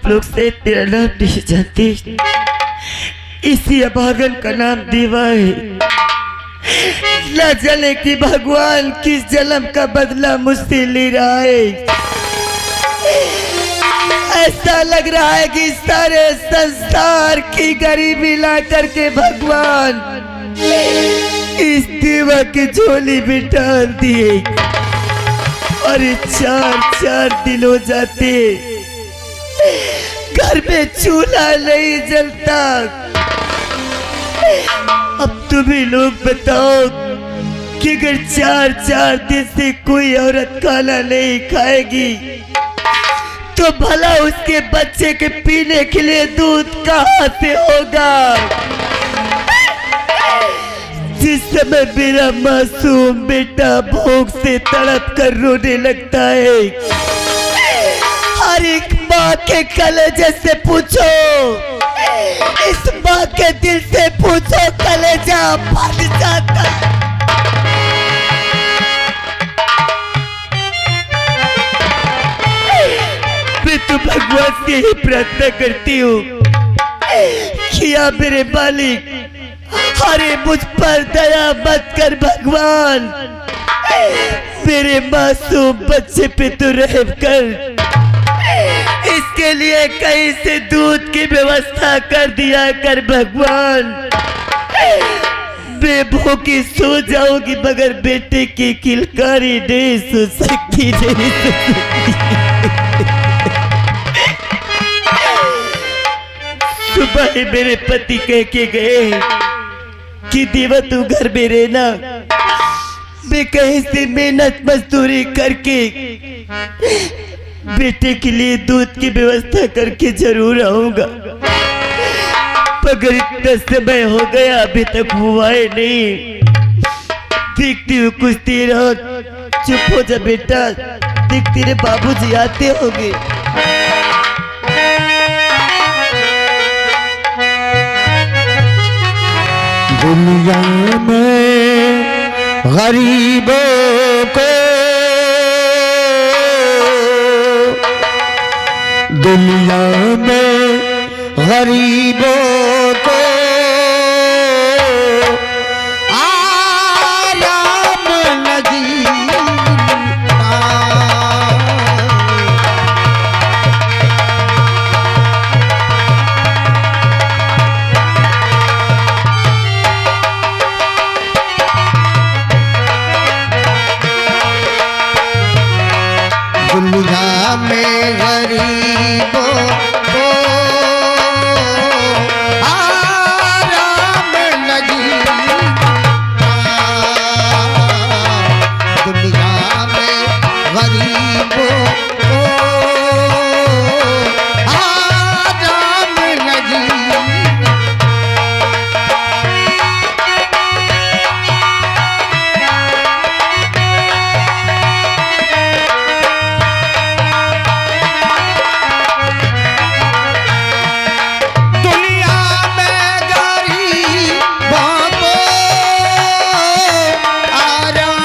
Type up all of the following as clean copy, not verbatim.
आप लोग से तेरा नाम नहीं जानते, इसी अभागन का नाम देवा है। न जाने कि भगवान किस जन्म का बदला मुझसे ले रहा है। ऐसा लग रहा है कि सारे संसार की गरीबी ला करके भगवान इस देवा की झोली में डाल दिए। और 4-4 दिन हो जाते, घर में चूल्हा नहीं जलता। अब तुम्हें लोग बताओ कि अगर 4-4 दिन से कोई औरत खाना नहीं खाएगी तो भला उसके बच्चे के पीने के लिए दूध कहाँ से होगा। जिस समय मेरा मासूम बेटा भूख से तड़प कर रोने लगता है, हर एक माँ के कलेजे से पूछो, इस माँ के दिल से पूछो, कलेजा फट जाता। मैं तो भगवान से ही प्रार्थना करती हूँ कि आप मेरे मालिक, अरे मुझ पर दया मत कर भगवान, मेरे मासूम बच्चे पे तो रहम कर। इसके लिए कहीं से दूध की व्यवस्था कर दिया कर भगवान। मैं भूखी सो जाऊंगी मगर बेटे की किलकारी नहीं सुन सकती, नहीं सुन सकती। सुबह ही मेरे पति कह के गए कि देवा तू घर में रहना, मैं कहीं से मेहनत मजदूरी करके बेटे के लिए दूध की व्यवस्था करके जरूर आऊंगा। मगर इतना समय हो गया अभी तक वो आए नहीं। देखती हूँ कुछ देर और। चुप हो जा बेटा, देख तेरे बाबूजी आते होंगे। दुनिया में गरीबों को, दुनिया में गरीबों को आराम लगी। दुनिया में गरीबों को आराम लगी। दुनिया में गरीबों को आराम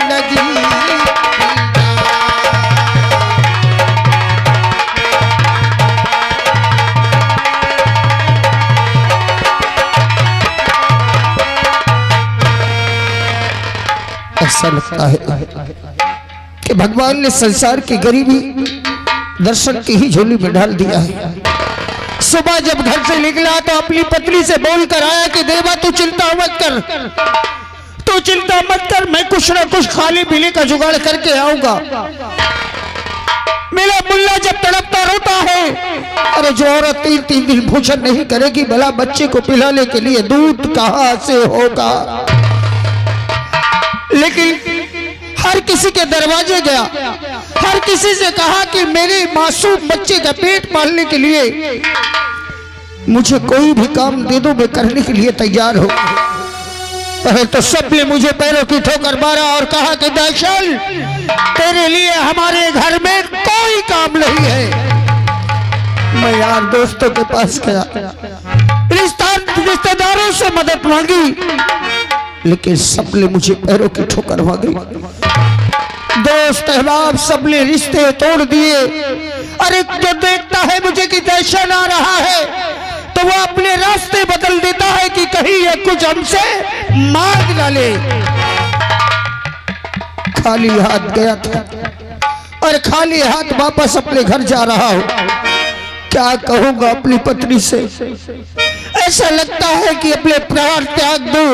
लगी। ऐसा लगता है कि भगवान ने संसार की गरीबी दर्शन की ही झोली में डाल दिया है। सुबह जब घर से निकला तो अपनी पत्नी से बोलकर आया कि देवा तू चिंता मत कर, तू चिंता मत कर, मैं कुछ ना कुछ खाने पीने का जुगाड़ करके आऊंगा। मेरा मुल्ला जब तड़पता रोता है, अरे जो औरत 3-3 दिन भोजन नहीं करेगी भला बच्चे को पिलाने के लिए दूध कहां से होगा। लेकिन हर किसी के दरवाजे गया, हर किसी से कहा कि मेरे मासूम बच्चे का पेट पालने के लिए मुझे कोई भी काम दे दो, मैं करने के लिए तैयार हूं। पहले तो सबने मुझे पैरों की ठोकर मारा और कहा कि दर्शन, तेरे लिए हमारे घर में कोई काम नहीं है। मैं यार दोस्तों के पास गया, रिश्तेदारों से मदद मांगी, लेकिन सबने मुझे पैरों की ठोकर मांगी। दोस्त अहबाब सबने रिश्ते तोड़ दिए। अरे जो देखता है मुझे कि दर्शन आ रहा है तो वो अपने रास्ते बदल देता है कि कहीं ये कुछ हमसे मांग ना ले। खाली हाथ गया था और खाली हाथ वापस अपने घर जा रहा हूं। क्या कहूंगा अपनी पत्नी से, ऐसा लगता है कि अपने प्राण त्याग दूं,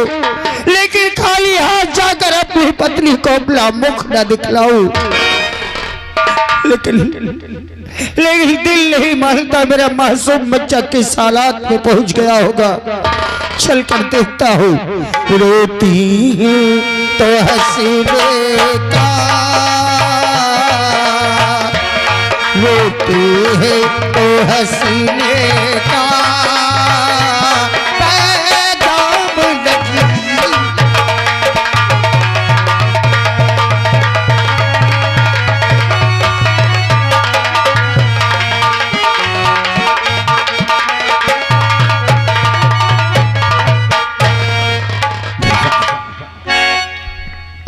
लेकिन खाली हाथ जाकर अपनी पत्नी को अपना मुख न दिखलाऊं। लेकिन दिल नहीं मानता, मेरा मासूम बच्चा किस हालात में पहुंच गया होगा। चल कर देखता हूं। रोती तो हसीने का, रोते हैं तो हसीने का पैगाम लगी।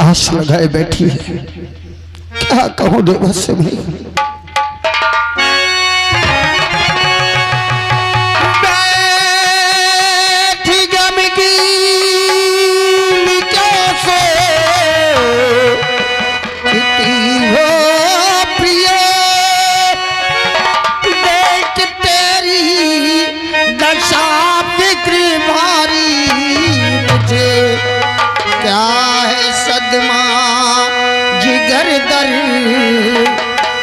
आस लगाए बैठी है, क्या कहूं देवस्य में। सदमा जिगर दर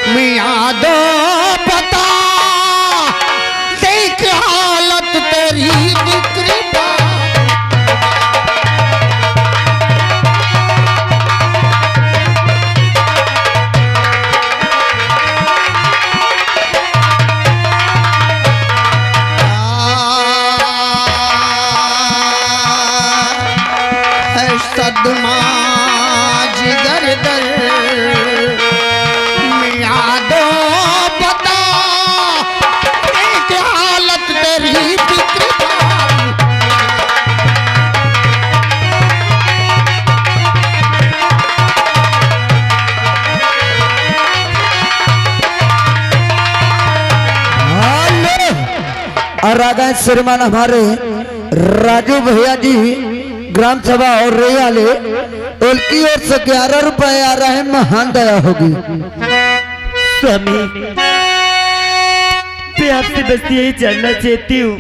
मियां दो पता, एक हालत तेरी फिक्र। और राधा श्रीमान हमारे राजू भैया जी ग्राम सभा और रेयाले उनकी ओर से 11 रुपए आ रहे हैं। महान दया होगी स्वामी। मैं आपसे बस यही जानना चाहती हूँ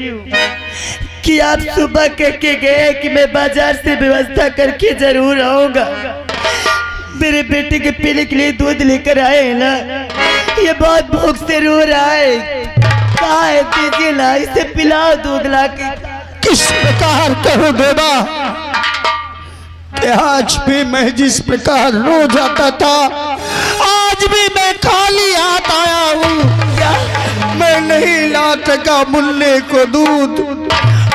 कि आप सुबह कह के गए कि मैं बाजार से व्यवस्था करके जरूर आऊंगा। मेरे बेटे के पीने के लिए दूध लेकर आए हैं ना, ये बहुत भूख से रो रहा है। कहाँ है, दीजिए ना, इसे पिलाओ दूध ला के। किस प्रकार कहो देवा कि आज भी मैं जिस प्रकार रो जाता था, आज भी मैं खाली हाथ आया हूँ। मैं नहीं ला सका मुन्ने को दूध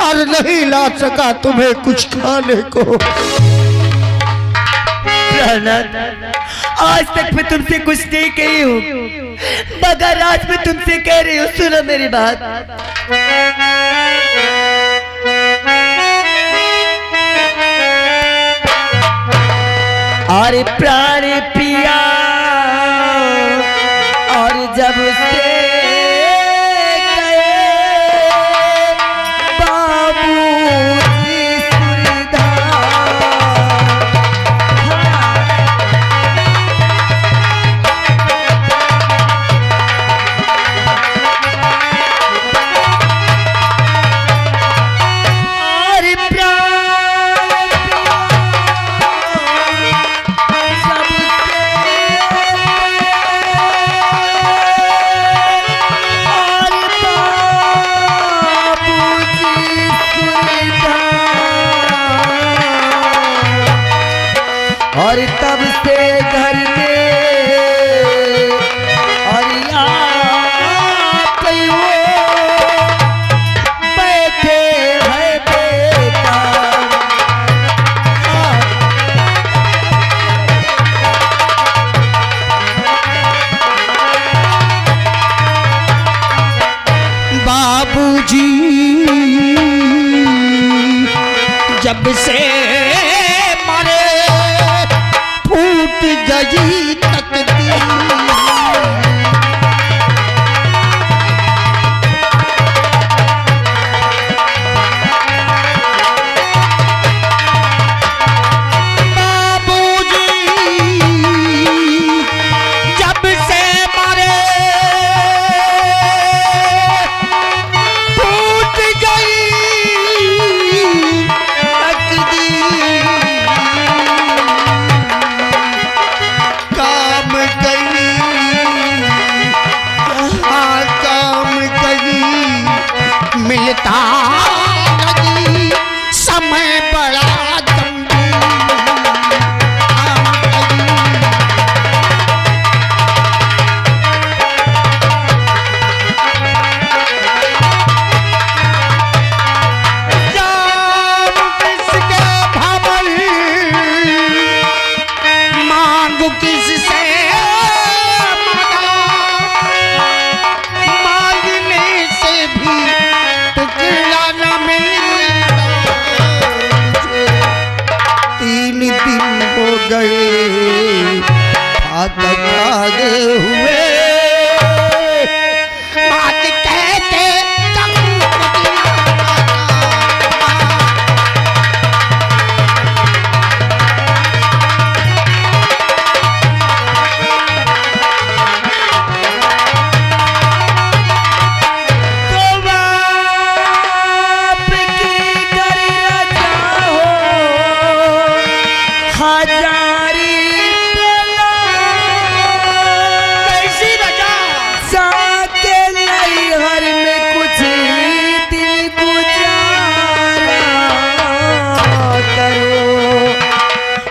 और नहीं ला सका तुम्हें कुछ खाने को। आज तक मैं तुमसे कुछ नहीं कही हूँ, मगर आज मैं तुमसे कह रही हूँ, सुनो मेरी बात। अरे प्राण पिया और जब से गए बाबूजी सुरधार, अरे प्राण जब से मारे फूट गई तकदीर। मिलता नहीं समय बड़ा किसके भवन मांगू किससे मांगने से भी गए फाटक आगे हुए बात कहते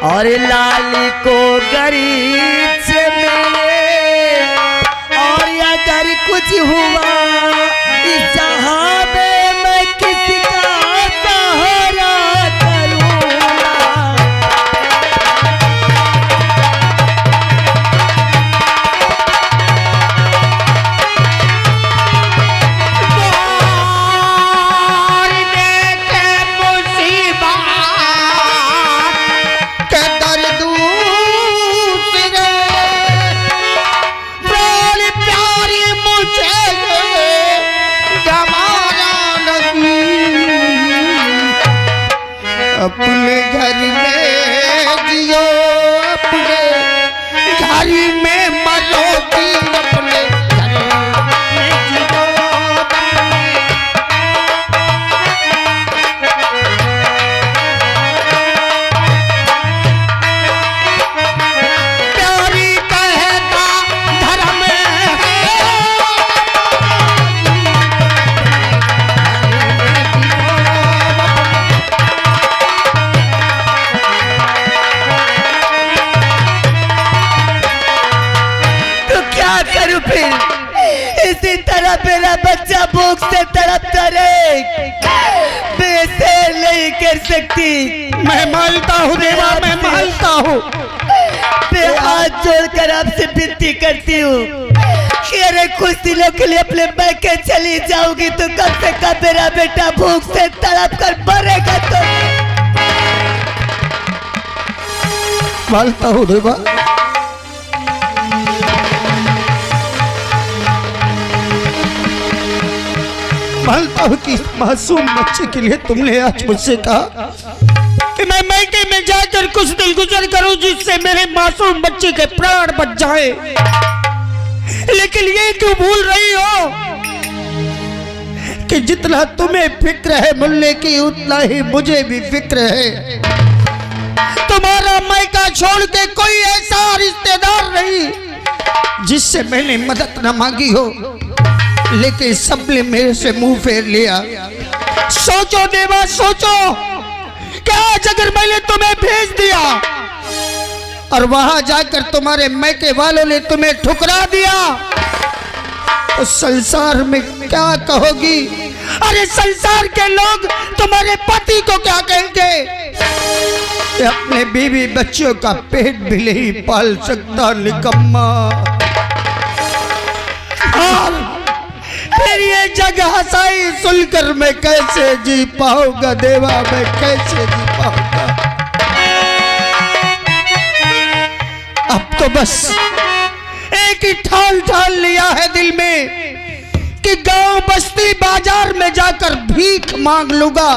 और लाली को गरीब से मिले और अगर कुछ हुआ इस जहां में मैं किसका सहारा करूंगा। अपने घर में जियो अपने घर में मरोगी अपने घर में जियो प्यारी कहता धर्म है इसी तरह मेरा बच्चा भूख से तड़पता रहे मैं इसे नहीं कर सकती। मैं मानता हूँ देवा, मैं मानता हूँ। मैं हाथ जोड़कर आपसे विनती करती हूँ कि अरे कुछ दिनों के लिए अपने मैके चली जाऊंगी तो कब से कब मेरा बेटा भूख से तड़प कर मरेगा। तो मानता हूँ देवा, मानता हूँ कि मासूम बच्चे के लिए तुमने आज मुझसे कहा कि मैं मैके में जाकर कुछ दिन गुजर करूं जिससे मेरे मासूम बच्चे के प्राण बच जाए, लेकिन ये क्यों भूल रही हो कि जितना तुम्हें फिक्र है मुल्ले की उतना ही मुझे भी फिक्र है। तुम्हारा मैका छोड़ के कोई ऐसा रिश्तेदार नहीं जिससे मैंने मदद न मांगी हो, लेकिन सबने मेरे से मुंह फेर लिया। सोचो देवा, सोचो क्या आज अगर मैंने तुम्हें भेज दिया और वहां जाकर तुम्हारे मैके वालों ने तुम्हें ठुकरा दिया तो संसार में क्या कहोगी? अरे संसार के लोग तुम्हारे पति को क्या कहेंगे? अपने बीवी बच्चों का पेट भी नहीं पाल सकता निकम्मा। फिर ये जग हसाई भूलकर मैं कैसे जी पाऊंगा देवा, मैं कैसे जी पाऊंगा। अब तो बस एक ही ठान लिया है दिल में कि गांव बस्ती बाजार में जाकर भीख मांग लूंगा,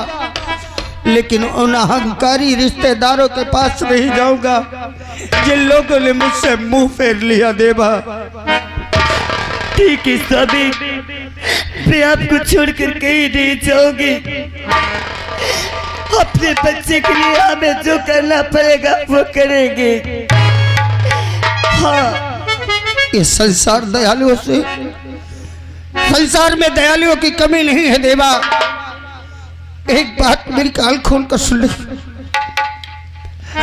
लेकिन उन अहंकारी रिश्तेदारों के पास नहीं जाऊंगा जिन लोगों ने मुझसे मुंह फेर लिया देवा। ठीक है स्वामी, मैं आपको छोड़कर कहीं नहीं जाऊंगी। अपने बच्चे के लिए हमें जो करना पड़ेगा वो करेंगे। हाँ, ये संसार दयालुओं से, संसार में दयालुओं की कमी नहीं है देवा। एक बात मेरी कान खोल कर सुन ले,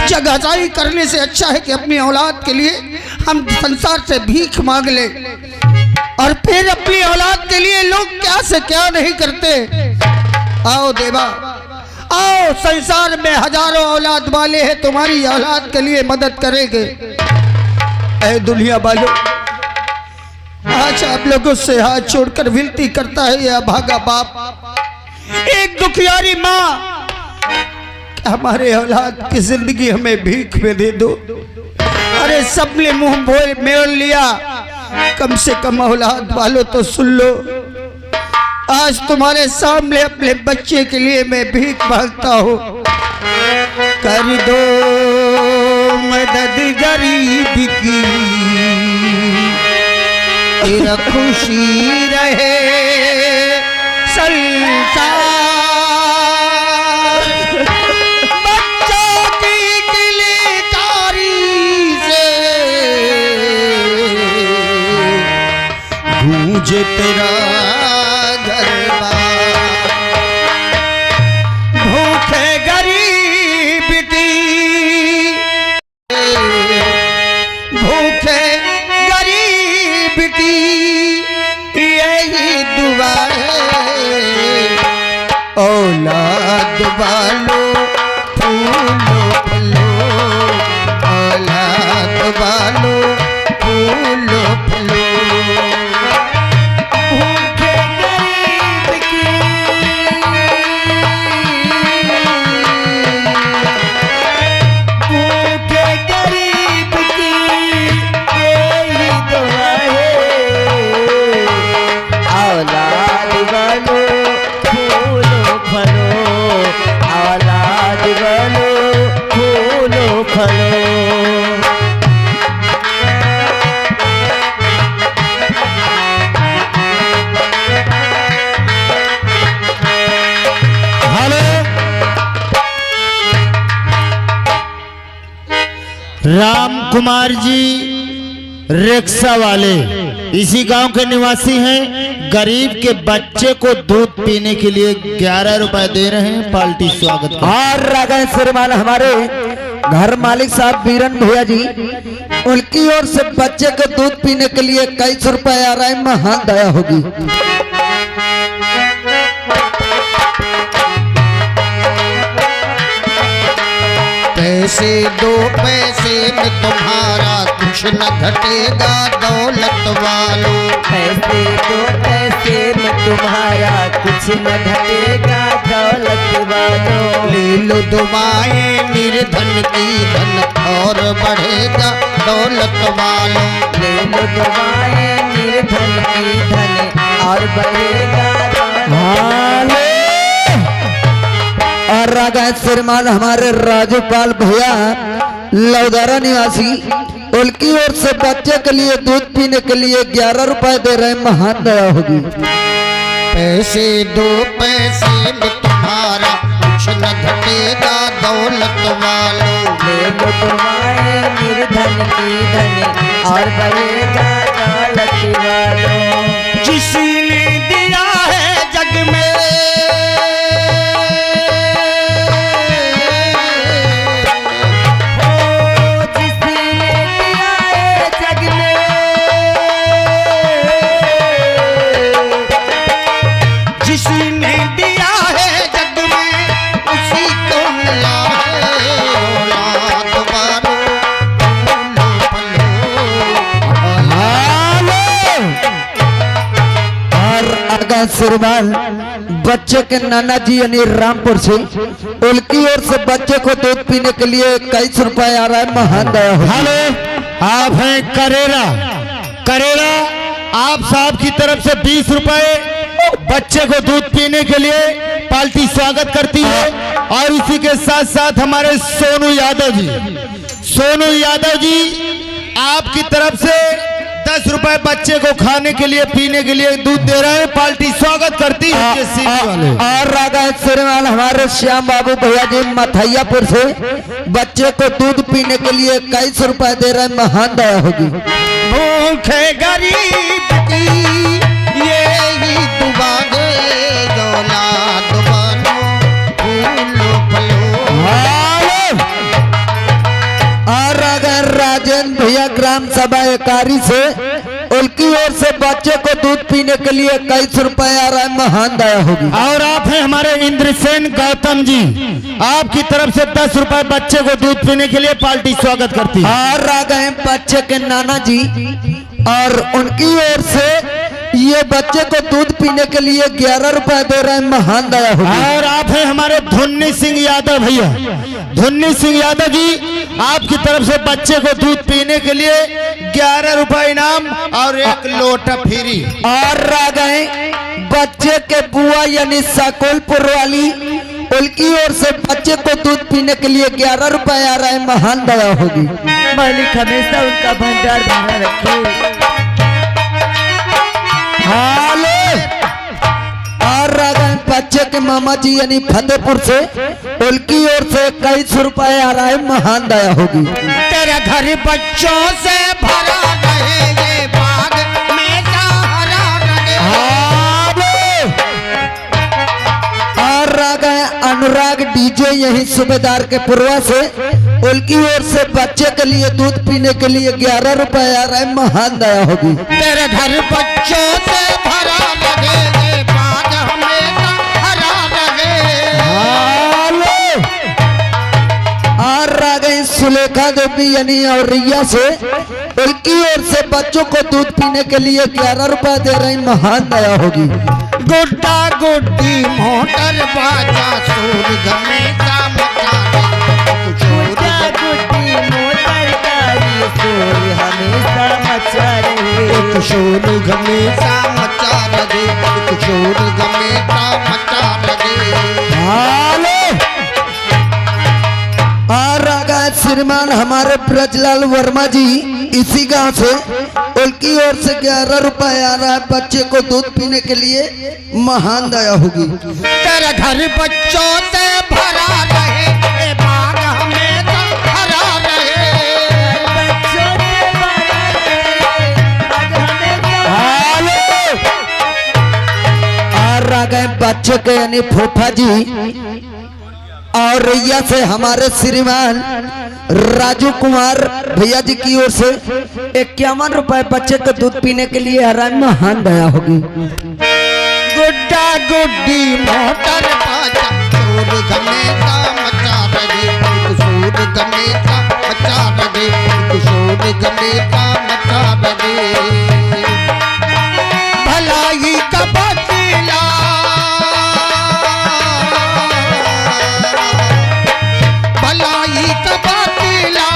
जगहजाई करने से अच्छा है कि अपनी औलाद के लिए हम संसार से भीख मांग ले, और फिर अपनी औलाद के लिए लोग क्या से क्या नहीं करते। आओ देवा, आओ, संसार में हजारों औलाद वाले हैं, तुम्हारी औलाद के लिए मदद करेंगे। ऐ दुनिया वालों, आज आप लोगों से हाथ छोड़कर विनती करता है यह भागा बाप, एक दुखियारी माँ, हमारे औलाद की जिंदगी हमें भीख में दे दो। अरे सबने मुंह बोल मेल लिया, कम से कम औलाद वालों तो सुन लो। आज तुम्हारे सामने अपने बच्चे के लिए मैं भीख मांगता हूँ, कर दो मदद गरीब की, तेरा खुशी रहे संसार। बच्चों की किलकारी से गूंजे तेरा दरबार, भूखे गरीब की, भूखे गरीब की यही दुआ है। औलाद वालों फूलो फलो, औलाद वालों फूलो फलो, भूखे गरीब की, भूखे गरीब की यही दुआ है। औलाद वालों फूलो फलो, औलाद वालों फूलो फलो। राम कुमार जी रिक्शा वाले इसी गांव के निवासी हैं। गरीब के बच्चे को दूध पीने के लिए 11 रुपए दे रहे हैं। पार्टी स्वागत और रागा श्रीमान हमारे घर मालिक साहब बीरन भैया जी, उनकी ओर से बच्चे को दूध पीने के लिए 21 रुपए आ रहा है। महान दया होगी। पैसे दो पैसे में तुम्हारा कुछ न घटेगा दौलत वालों, पैसे दो पैसे में तुम्हारा कुछ न घटेगा दौलत वालों। ले लो दुआएं निर्धन की, धन और बढ़ेगा दौलत वालों। ले लो दुआएं निर्धन की, धन और बढ़ेगा दौलत। और रागा श्रीमान हमारे राजूपाल भैया लौदारा निवासी, उनकी ओर से बच्चे के लिए दूध पीने के लिए 11 रुपए दे रहे हैं। महान दया होगी। पैसे दो पैसे में तुम्हारा कुछ न घटेगा दौलत वालों। ले लो दुआएं निर्धन की, धन और बढ़ेगा दौलत वालों। जिसने दिया है जग में, श्रीमान बच्चे के नाना जी यानी रामपुर से, उनकी ओर से बच्चे को दूध पीने के लिए 21 रुपए आ रहा है। महान दया हो। हेलो, आप हैं करेरा। करेरा आप साहब की तरफ से 20 रुपए बच्चे को दूध पीने के लिए पार्टी स्वागत करती है। और इसी के साथ साथ हमारे सोनू यादव जी, सोनू यादव जी आपकी तरफ से 10 रुपए बच्चे को खाने के लिए पीने के लिए दूध दे रहे हैं। पार्टी स्वागत करती है। और रागा श्रीमान हमारे श्याम बाबू भैया जी मथैयापुर से बच्चे को दूध पीने के लिए 21 रुपए दे रहे हैं। महान दया होगी। भूखे गरीब की ये ही दुआ दे, दौलत बनो फूलो फलो। और अगर राजेंद्र भैया ग्राम सभा एकारी से, उनकी ओर से बच्चे को दूध पीने के लिए 21 रुपए आ रहा है। महान दया होगी। और आप हैं हमारे इंद्रसेन गौतम जी, आपकी तरफ से 10 रुपए बच्चे को दूध पीने के लिए पार्टी स्वागत करती है। और आ गए बच्चे के नाना जी, और उनकी ओर से ये बच्चे को दूध पीने के लिए 11 रुपए दे रहे हैं। महान दया होगी। और आप हैं हमारे धुन्नी सिंह यादव भैया, धुन्नी सिंह यादव जी आपकी तरफ से बच्चे को दूध पीने के लिए 11 रुपए इनाम और 1 लोटा फ्री। और आ गए बच्चे के बुआ यानी साकोलपुर वाली, उनकी ओर से बच्चे को दूध पीने के लिए 11 रुपए आ रहा है। महान दया होगी। मालिक हमेशा उनका भंडार भरा रखे। और आ गए बच्चे के मामा जी यानी फतेहपुर से, उनकी ओर से 21 रुपए आ रहा है। महान दया होगी। तेरा घर बच्चों से भरा रहे, ये बाग में सहारा रहे। और आ गए अनुराग डीजे यही सूबेदार के पुरवा से, उनकी ओर से बच्चे के लिए दूध पीने के लिए 11 रुपए आ रहा है। महान दया होगी। तेरे घर बच्चों से भरा रहे, ये बाग हमेशा हरा रहे। और आ गई सुलेखा देवी यानी और रिया से, उनकी ओर से बच्चों को दूध पीने के लिए 11 रुपए दे रही। महान दया होगी। गुड्डा गुड्डी मोटर बाजा सूरज में गुड्डा गुड्डी मोटर कारी शोर हमेशा मचा रहे। शोर हमेशा मचा रहे, शोर हमेशा मचा रहे। और आ गए श्रीमान हमारे ब्रजलाल वर्मा जी इसी गांव से, उनकी ओर से 11 रुपए आ रहा है बच्चे को दूध पीने के लिए। महान दया होगी। तेरा घर बच्चों से भरा रहे, ये बाग हमेशा हरा रहे। बच्चों से भरा रहे, बाग हमेशा। और आ गए बच्चे के यानी फूफा जी और रैया से हमारे श्रीमान राजू कुमार भैया जी की ओर से 51 रुपए बच्चे को दूध पीने के लिए आ रहा है। महान दया होगी। गुड्डा गुड्डी मोटर बाजा सूरज हमेशा मचा रहे, सूरज हमेशा मचा रहे, सूरज हमेशा मचा रहे। भलाई का वसीला, भलाई का वसीला,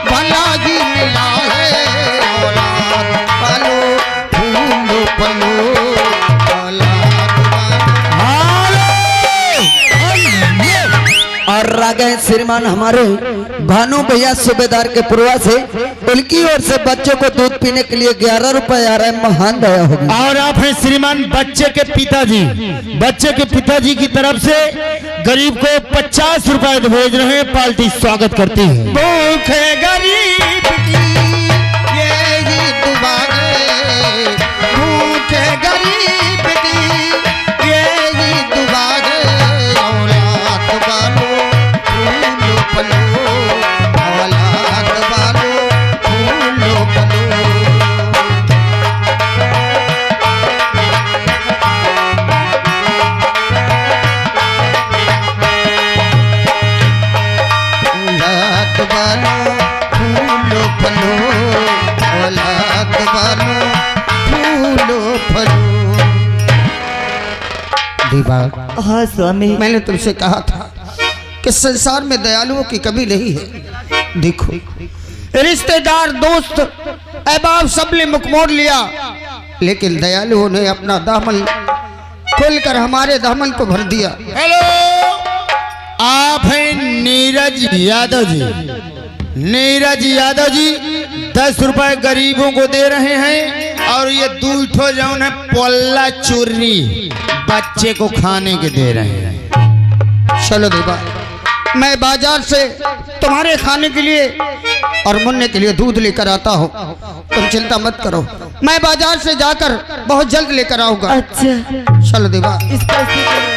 भलाई मिला है। औलाद पालो फूलो पलो, और आ गए श्रीमान हमारे भानु भैया सूबेदार के पुरवा से, उनकी ओर से बच्चों को दूध पीने के लिए 11 रुपए आ रहा है। महान दया होगी। और आप हैं श्रीमान बच्चे के पिताजी, बच्चे के पिताजी की तरफ से गरीब को 50 रुपए भेज रहे हैं। पार्टी स्वागत करती है। भूखे गरीब की ये ही दुआ है, भूखे गरीब की ये ही दुआ है। औलाद वालो फूलो फलो, औलाद वालो फूलो फलो। औलाद वालो फूलो देवा, हाँ स्वामी। मैंने तुमसे कहा था कि संसार में दयालुओं की कमी नहीं है। देखो रिश्तेदार दोस्त अहबाब सब ने मुख मोड़ लिया, लेकिन दयालुओं ने अपना दामन खोलकर हमारे दामन को भर दिया। हेलो, आप हैं नीरज यादव जी? नीरज यादव जी 10 रुपए गरीबों को दे रहे हैं और ये दूठो जो है पोल्ला चूर्री बच्चे को खाने के दे रहे हैं। चलो देवा, मैं बाजार से तुम्हारे खाने के लिए और मुन्ने के लिए दूध लेकर आता हूँ, तुम चिंता मत करो, मैं बाजार से जाकर बहुत जल्द लेकर आऊंगा। अच्छा चलो देवा। इस पैसे को